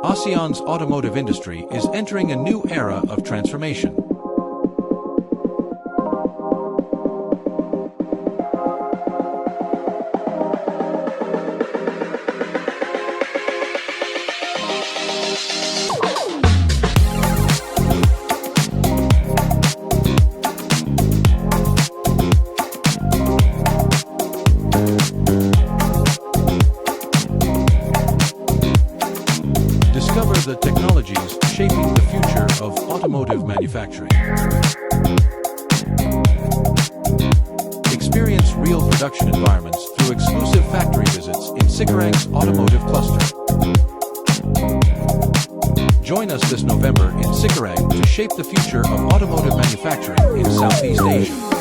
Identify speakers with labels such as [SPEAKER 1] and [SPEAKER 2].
[SPEAKER 1] ASEAN's automotive industry is entering a new era of transformation. Discover the technologies shaping the future of automotive manufacturing. Experience real production environments through exclusive factory visits in Cikarang's automotive cluster. Join us this November in Cikarang to shape the future of automotive manufacturing in Southeast Asia.